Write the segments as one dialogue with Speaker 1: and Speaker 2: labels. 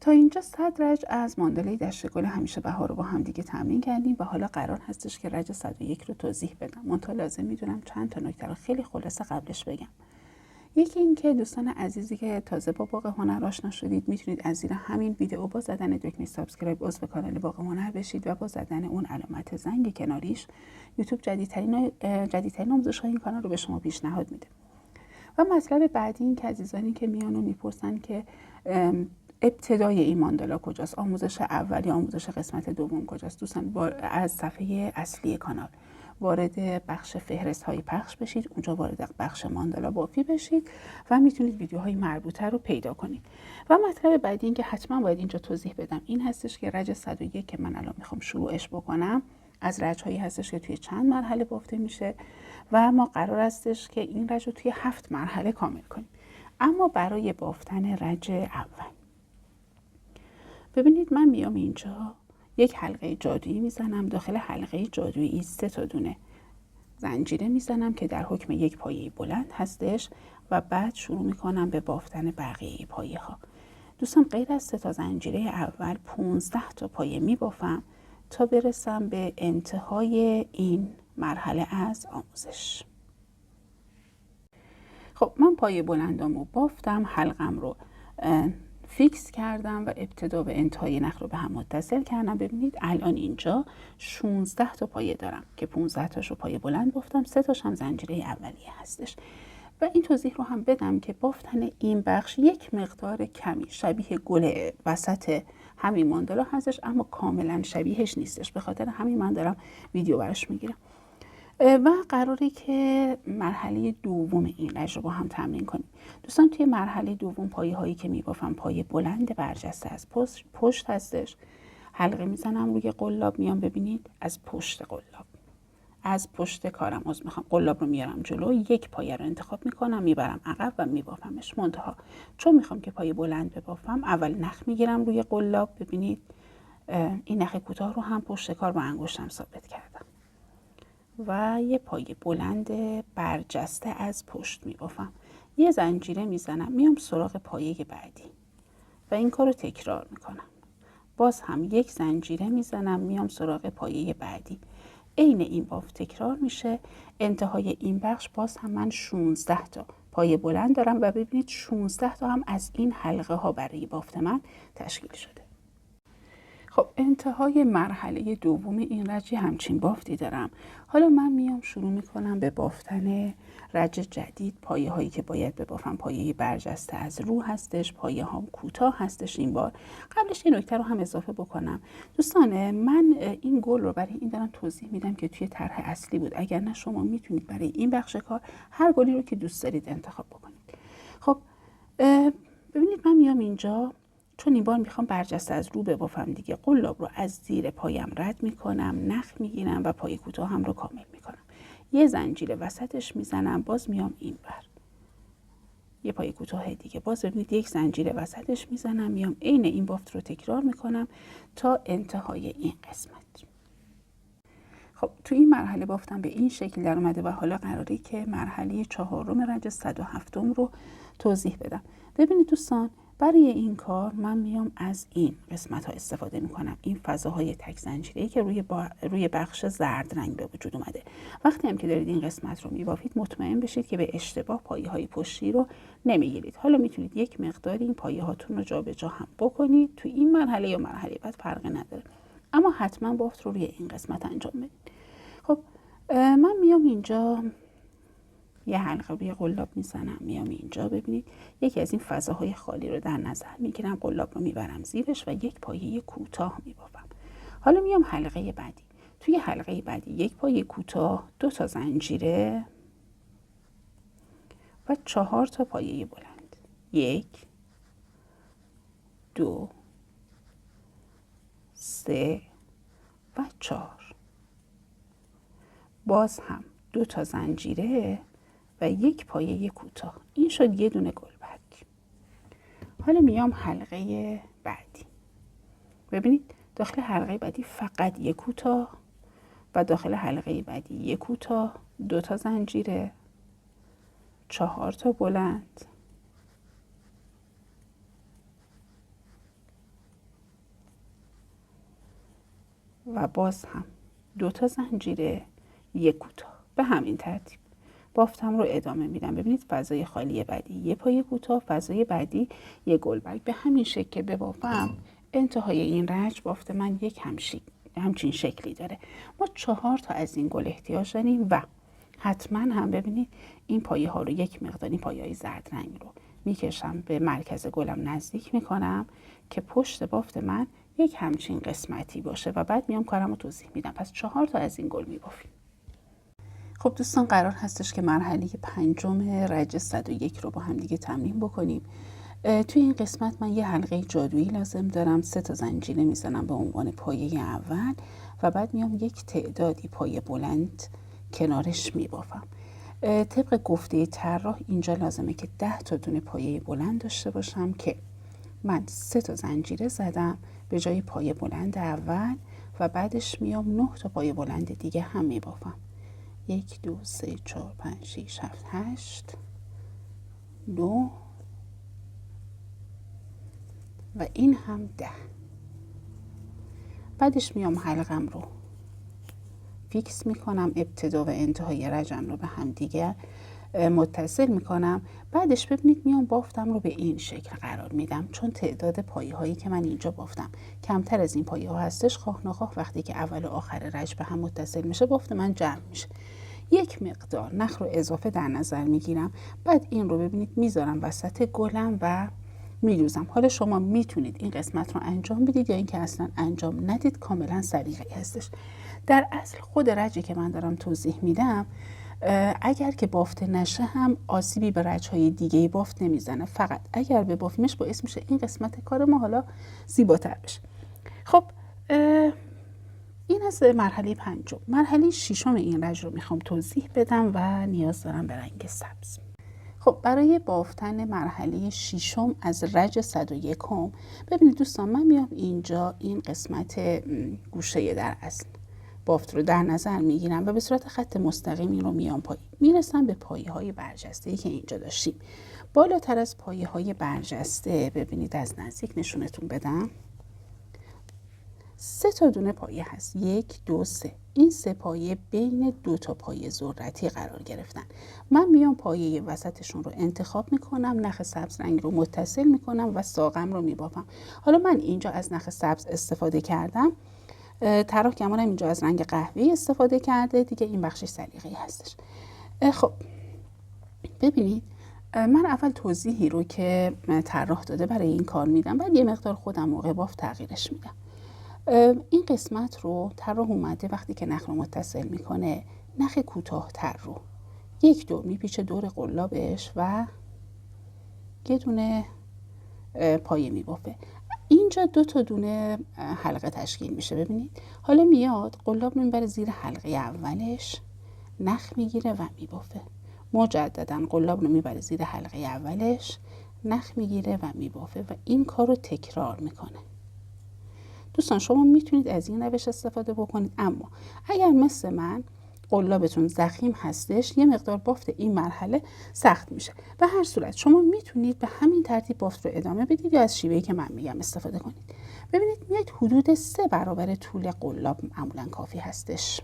Speaker 1: تا اینجا 100 رج از ماندلای دشت گل همیشه بهار رو با هم دیگه تمرین کردیم و حالا قرار هستش که رج 101 رو توضیح بدم. منتها لازم میدونم چند تا نکته رو خیلی خلاصه قبلش بگم. یکی این که دوستان عزیزی که تازه با باغ هنر آشنا شدید، میتونید از زیر همین ویدیو با زدن دکمه سابسکرایب عضو کانال باغ هنر بشید و با زدن اون علامت زنگ کناریش یوتیوب جدیدترین آموزش‌های این کانال رو به شما پیشنهاد میده. و مطلب بعدی این که عزیزانی که میان و میپرسن که ابتدای این ماندالا کجاست، آموزش اول یا آموزش قسمت دوم کجاست، دوستان از صفحه اصلی کانال وارد بخش فهرست های پخش بشید، اونجا وارد بخش ماندالا بافی بشید و میتونید ویدیوهای مربوطه رو پیدا کنید. و مطلب بعدی این که حتما باید اینجا توضیح بدم این هستش که رج 101 که من الان میخوام شروعش بکنم از رج هایی هستش که توی چند مرحله بافته میشه و ما قرار هستش که این رج رو توی 7 مرحله کامل کنیم. اما برای بافتن رج اول ببینید من میام اینجا یک حلقه جادویی میزنم. داخل حلقه جادویی 3 تا دونه زنجیره میزنم که در حکم یک پایه بلند هستش و بعد شروع میکنم به بافتن بقیه پایه ها. دوستان غیر از 3 تا زنجیره اول 15 تا پایه میبافم تا برسم به انتهای این مرحله از آموزش. خب من پایه بلندامو بافتم، حلقم رو فیکس کردم و ابتدا و انتهای نخ رو به هم متصل کردم. ببینید الان اینجا 16 تا پایه دارم که 15 تاشو پایه بلند بافتم، 3 تاش هم زنجیره اولیه هستش. و این توضیح رو هم بدم که بافتن این بخش یک مقدار کمی شبیه گل وسط همین ماندالا هستش، اما کاملا شبیهش نیستش. به خاطر همین من دارم ویدیو براش میگیرم و قراره که مرحله دوم این رج رو با هم تمرین کنیم. دوستان توی مرحله دوم پایه هایی که میبافم پایه بلند برجسته از پشت هستش. حلقه میزنم روی قلاب، میام ببینید از پشت قلاب، از پشت کارم میخوام قلاب رو میارم جلو، یک پایه رو انتخاب میکنم میبرم عقب و میبافمش. منتها چون میخوام که پایه بلند ببافم اول نخ میگیرم روی قلاب. ببینید این نخ کوتاه رو هم پشت کار با انگشتم ثابت کردم و یه پایه بلند برجسته از پشت میبافم. یه زنجیره میزنم، میام سراغ پایه بعدی و این کار رو تکرار میکنم. باز هم یک زنجیره میزنم، میام سراغ پایه بعدی. عین این بافت تکرار میشه. انتهای این بخش باز هم من 16 تا پایه بلند دارم و ببینید 16 تا هم از این حلقه ها برای بافت من تشکیل شده. خب انتهای مرحله دوم این رج همچین بافتی دارم. حالا من میام شروع میکنم به بافتن رج جدید. پایه هایی که باید ببافم پایه برجسته از رو هستش، پایه هم کوتاه هستش. این بار قبلش این نکته رو هم اضافه بکنم دوستان، من این گل رو برای این دارم توضیح میدم که توی طرح اصلی بود، اگر نه شما میتونید برای این بخش کار هر گلی رو که دوست دارید انتخاب بکنید. خب ببینید من میام اینجا چون این بار میخوام برجسته از رو ببافم دیگه، قلاب رو از زیر پایم رد میکنم، نخ میگیرم و پای کوتاه هم رو کامل میکنم. یه زنجیره وسطش میزنم، باز میام این بر یه پای کوتاه دیگه، باز ببینید یک زنجیره وسطش میزنم، میام عین این بافت رو تکرار میکنم تا انتهای این قسمت. خب تو این مرحله بافتم به این شکل در اومده و حالا قراره که مرحله 4 رج 107 رو توضیح بدم. ببینید دوستان، برای این کار من میام از این قسمت ها استفاده میکنم، این فضاهای تک زنجیره‌ای که روی بخش زرد رنگ به وجود اومده. وقتی هم که دارید این قسمت رو میبافید مطمئن بشید که به اشتباه پایه های پشتی رو نمیگیرید. حالا میتونید یک مقدار این پایه هاتون رو جابجا هم بکنید، تو این مرحله یا مرحله بعد فرقی نداره، اما حتما بافت رو روی این قسمت انجام بدید. خب من میام اینجا یه حلقه روی قلاب میزنم، میام اینجا ببینید یکی از این فضاهای خالی رو در نظر میگیرم، قلاب رو میبرم زیرش و یک پایه کوتاه میبافم. حالا میام حلقه بعدی. توی حلقه بعدی یک پایه کوتاه، 2 تا زنجیره و 4 تا پایه بلند. 1 2 3 و 4. باز هم 2 تا زنجیره و یک پایه کوتاه. این شد یه دونه گلبرگ. حالا میام حلقه بعدی. ببینید داخل حلقه بعدی فقط یک کوتاه و داخل حلقه بعدی یک کوتاه، 2 تا زنجیره، 4 تا بلند و باز هم 2 تا زنجیره، 1 کوتاه. به همین ترتیب بافتم رو ادامه میدم. ببینید فضای خالی بعدی 1 پایه کوتاه، فضای بعدی 1 گلبرگ. به همین شکل که ببافم انتهای این رنج بافت من یک همچین شکلی داره. ما 4 تا از این گل احتیاج داریم و حتما هم ببینید این پایه ها رو یک مقدار، این پایه های زرد رنگ رو میکشم به مرکز گلم نزدیک میکنم که پشت بافت من یک همچین قسمتی باشه و بعد میام کارم رو توضیح میدم. پس 4 تا از این گل میبافیم. خب دوستان قرار هستش که مرحله 5 رج 101 رو با هم دیگه تمرین بکنیم. توی این قسمت من یه حلقه جادویی لازم دارم. 3 تا زنجیره میزنم به عنوان پایه اول و بعد میام یک تعدادی پایه بلند کنارش میبافم. طبق گفته طراح اینجا لازمه که 10 تا دونه پایه بلند داشته باشم که من 3 تا زنجیره زدم به جای پایه بلند اول و بعدش میام 9 تا پایه بلند دیگه هم میبافم. 1 2 3 4 5 6 7 8 9 و این هم 10. بعدش میام حلقم رو فیکس میکنم، ابتدا و انتهای رجم رو به هم دیگه متصل میکنم. بعدش ببینید میام بافتم رو به این شکل قرار میدم، چون تعداد پایه هایی که من اینجا بافتم کمتر از این پایه ها هستش. خواه نخواه وقتی که اول و آخر رج به هم متصل میشه بافت من جمع میشه. یک مقدار نخ رو اضافه در نظر میگیرم. بعد این رو ببینید میذارم وسط گلم و میدوزم. حالا شما میتونید این قسمت رو انجام بدید یا اینکه اصلا انجام ندید، کاملا سلیقه‌ای هستش. در اصل خود رجی که من دارم توضیح میدم اگر که بافته نشه هم آسیبی به رج‌های دیگه بافت نمیزنه، فقط اگر به بافیمش باعث میشه این قسمت کار ما حالا زیباتر بشه. خب این از مرحله 5. مرحله 6 این رج رو میخوام توضیح بدم و نیاز دارم به رنگ سبز. خب برای بافتن مرحله 6 از رج 101 ببینید دوستان، من میام اینجا این قسمت گوشه در اصل بافت رو در نظر میگیرم و به صورت خط مستقیم این رو میام پایین. میرسم به پایه های برجسته‌ای که اینجا داشتیم. بالاتر از پایه های برجسته ببینید از نزدیک نشونتون بدم 3 تا دونه پایه هست. 1 2 3. این 3 پایه بین 2 تا پایه ذرتی قرار گرفتن. من میام پایه وسطشون رو انتخاب میکنم، نخ سبز رنگ رو متصل میکنم و ساقم رو میبافم. حالا من اینجا از نخ سبز استفاده کردم، طراح کمانم اینجا از رنگ قهوه‌ای استفاده کرده دیگه، این بخشش سلیقه‌ای هستش. خب ببینید من اول توضیحی رو که طراح داده برای این کار میدم، بعد یه مقدار خودم موقع بافت تغییرش میدم. این قسمت رو طراح اومده وقتی که نخ رو متصل میکنه نخ کوتاه‌تر رو 1 دور میپیچه دور قلابش و یه دونه پایه میبافه. اینجا 2 تا دونه حلقه تشکیل میشه. ببینید حالا میاد قلاب رو میبره زیر حلقه اولش، نخ میگیره و میبافه. مجددا قلاب رو میبره زیر حلقه اولش، نخ میگیره و میبافه و این کار رو تکرار میکنه. دوستان شما میتونید از این روش استفاده بکنید، اما اگر مثل من قلابتون ضخیم هستش یه مقدار بافت این مرحله سخت میشه. به هر صورت شما میتونید به همین ترتیب بافت رو ادامه بدید یا از شیوهی که من میگم استفاده کنید. ببینید میاد حدود 3 برابر طول قلاب معمولا کافی هستش.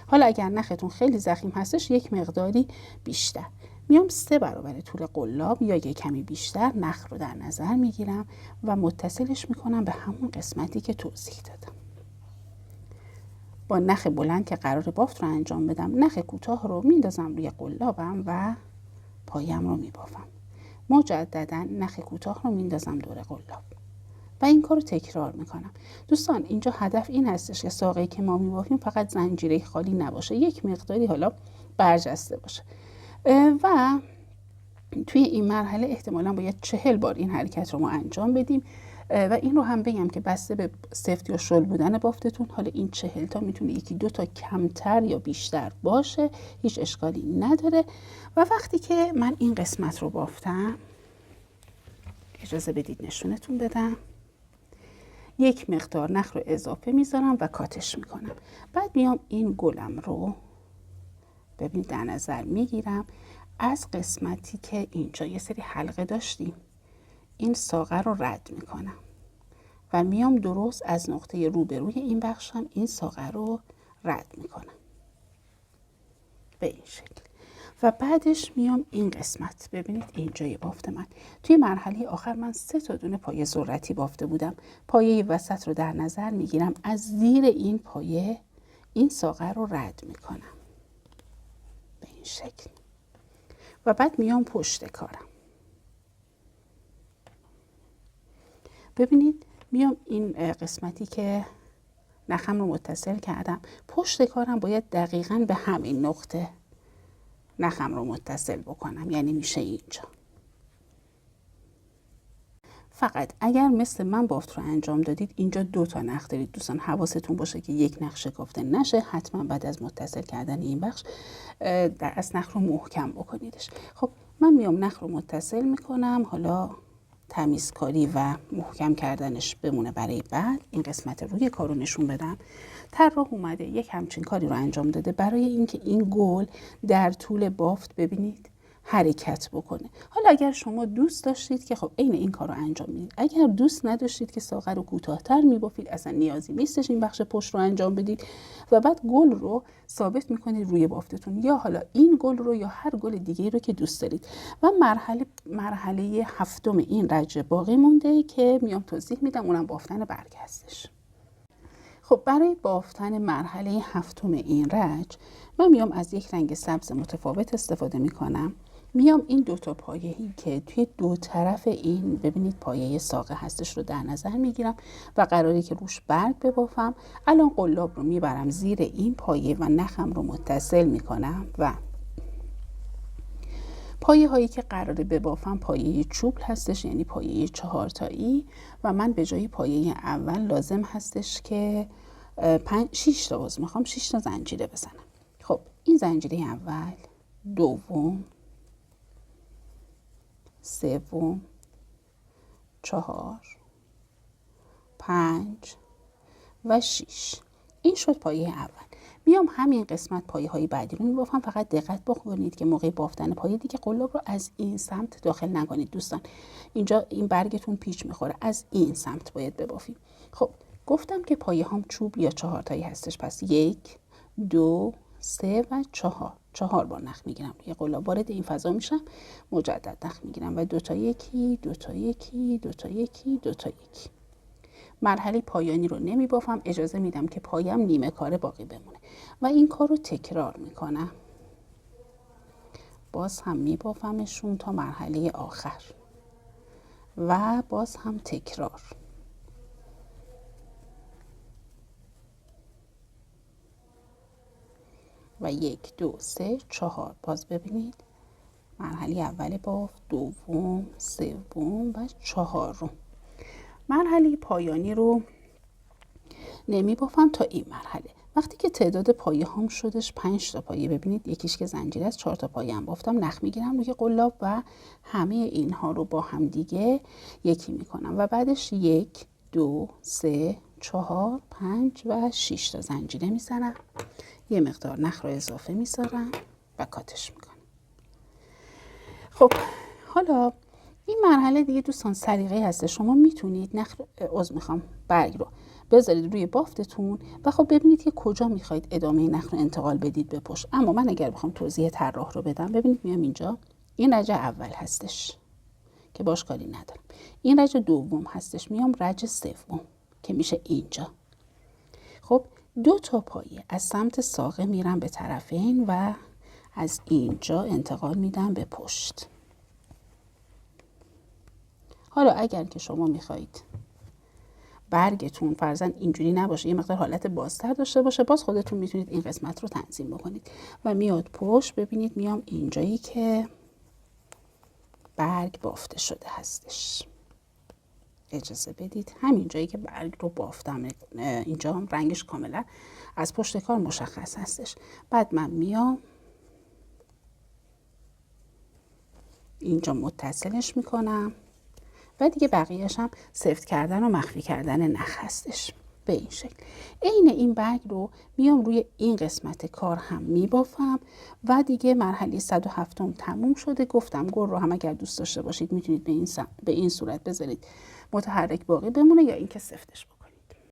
Speaker 1: حالا اگر نختون خیلی ضخیم هستش یک مقداری بیشتر، میام 3 برابر طول قلاب یا یک کمی بیشتر نخ رو در نظر میگیرم و متصلش میکنم به همون قسمتی که توضیح دادم. با نخ بلند که قرار بافت رو انجام بدم، نخ کوتاه رو میندازم روی قلابم و پایم رو میبافم. مجددا نخ کوتاه رو میندازم دور قلاب و این کار رو تکرار میکنم. دوستان اینجا هدف این هستش که ساقه‌ای که ما میبافیم فقط زنجیره خالی نباشه، یک مقداری حالا برجسته باشه. و توی این مرحله احتمالاً باید 40 بار این حرکت رو ما انجام بدیم و این رو هم بگم که بسته به سفت یا شل بودن بافتتون، حالا این 40 تا میتونه 1 2 تا کمتر یا بیشتر باشه، هیچ اشکالی نداره. و وقتی که من این قسمت رو بافتم اجازه بدید نشونتون بدم، یک مقدار نخ رو اضافه میذارم و کاتش میکنم. بعد میام این گلم رو ببینید در نظر میگیرم، از قسمتی که اینجا یه سری حلقه داشتیم این ساقه رو رد میکنم و میام درست از نقطه روبروی این بخشم این ساقه رو رد میکنم به این شکل. و بعدش میام این قسمت، ببینید اینجای بافت من توی مرحله آخر من 3 تا دونه پایه ذرتی بافته بودم. پایه وسط رو در نظر میگیرم، از زیر این پایه این ساقه رو رد میکنم به این شکل و بعد میام پشت کارم. ببینید میام این قسمتی که نخم رو متصل کردم، پشت کارم باید دقیقاً به همین نقطه نخم رو متصل بکنم، یعنی میشه اینجا. فقط اگر مثل من بافت رو انجام دادید اینجا 2 تا نخ دارید دوستان، حواستون باشه که یک نخ شکافته نشه. حتما بعد از متصل کردن این بخش از نخ رو محکم بکنیدش. خب من میام نخ رو متصل میکنم، حالا تمیزکاری و محکم کردنش بمونه برای بعد. این قسمت روی کارو نشون بدم. طراح اومده یک همچین کاری رو انجام داده برای اینکه این گل در طول بافت ببینید حرکت بکنه. حالا اگر شما دوست داشتید که خب عین این کار رو انجام میدید، اگر دوست نداشتید که ساقه رو کوتاه‌تر میبافید، اصلا نیازی نیستش این بخش پشت رو انجام بدید و بعد گل رو ثابت میکنید روی بافتتون، یا حالا این گل رو یا هر گل دیگه رو که دوست دارید. و مرحله 7 این رج باقی مونده که میام توضیح میدم، اونم بافتن برگ هستش. خب برای بافتن مرحله 7 این رج من میام از یک رنگ سبز متفاوت استفاده میکنم. میام این 2 تا پایه‌ای که توی 2 طرف این ببینید پایه ساقه هستش رو در نظر میگیرم و قراره که روش برگ ببافم. الان قلاب رو میبرم زیر این پایه و نخم رو متصل میکنم و پایه هایی که قراره ببافم پایه چوب هستش، یعنی پایه 4 تایی و من به جای پایه اول لازم هستش که 6 تا میخوام 6 تا زنجیره بزنم. خب این زنجیره اول، دوم، سوم، 4، 5 و 6. این شد پایه اول. میام همین قسمت پایه های بعدی رو میبافم. فقط دقت بکنید که موقع بافتن پایه دیگه قلاب رو از این سمت داخل نکنید دوستان، اینجا این برگتون پیچ میخوره، از این سمت باید ببافیم. خب گفتم که پایه هم چوب یا 4 تایی هستش، پس 1، 2، 3 و 4. 4 بار نخ میگیرم روی قلاب، وارد این فضا میشم، مجدد نخ میگیرم و 2 تا 1، 2 تا 1، 2 تا 1، 2 تا 1. مرحله پایانی رو نمی بافم، اجازه میدم که پایم نیمه کاره باقی بمونه و این کار رو تکرار میکنم. باز هم می بافمشون تا مرحله آخر و باز هم تکرار. و 1، 2، 3، 4. باز ببینید مرحله اول بافت، دوم، سوم و 4. مرحله پایانی رو نمی بافم تا این مرحله. وقتی که تعداد پایه هم شدش 5 تا پایه، ببینید یکیش که زنجیره است، 4 تا پایه هم بافتم، نخ میگیرم روی قلاب و همه اینها رو با هم دیگه یکی میکنم و بعدش 1، 2، 3، 4، 5 و 6 تا زنجیره میزنم، یه مقدار نخ رو اضافه میذارم و کاتش میکنم. خب حالا این مرحله دیگه دوستان سلیقه هست، شما میتونید برگ رو بذارید روی بافتتون و خب ببینید که کجا میخواید ادامه نخ رو انتقال بدید به پشت. اما من اگر بخوام توضیح طراح رو بدم، ببینید میام اینجا، این رج اول هستش که باش کاری ندارم، این رج دوم هستش، میام رج سوم که میشه اینجا. خب 2 تا پایه از سمت ساقه میرم به طرفین و از اینجا انتقال میدم به پشت. حالا اگر که شما میخواید برگتون فرضاً اینجوری نباشه، یه مقدار حالت بازتر داشته باشه، باز خودتون میتونید این قسمت رو تنظیم بکنید و میاد پشت. ببینید میام اینجایی که برگ بافته شده هستش، اجازه بدید همین جایی که برگ رو بافتم، اینجا هم رنگش کاملا از پشت کار مشخص هستش. بعد من میام اینجا متصلش میکنم و دیگه بقیهش هم سفت کردن و مخفی کردن نخ هستش. به این شکل. عین این برگ رو میام روی این قسمت کار هم میبافم و دیگه مرحله 107 تموم شده. گفتم گل رو هم اگر دوست داشته باشید میتونید به این صورت بذارید متحرک باقی بمونه یا اینکه سفتش بکنید.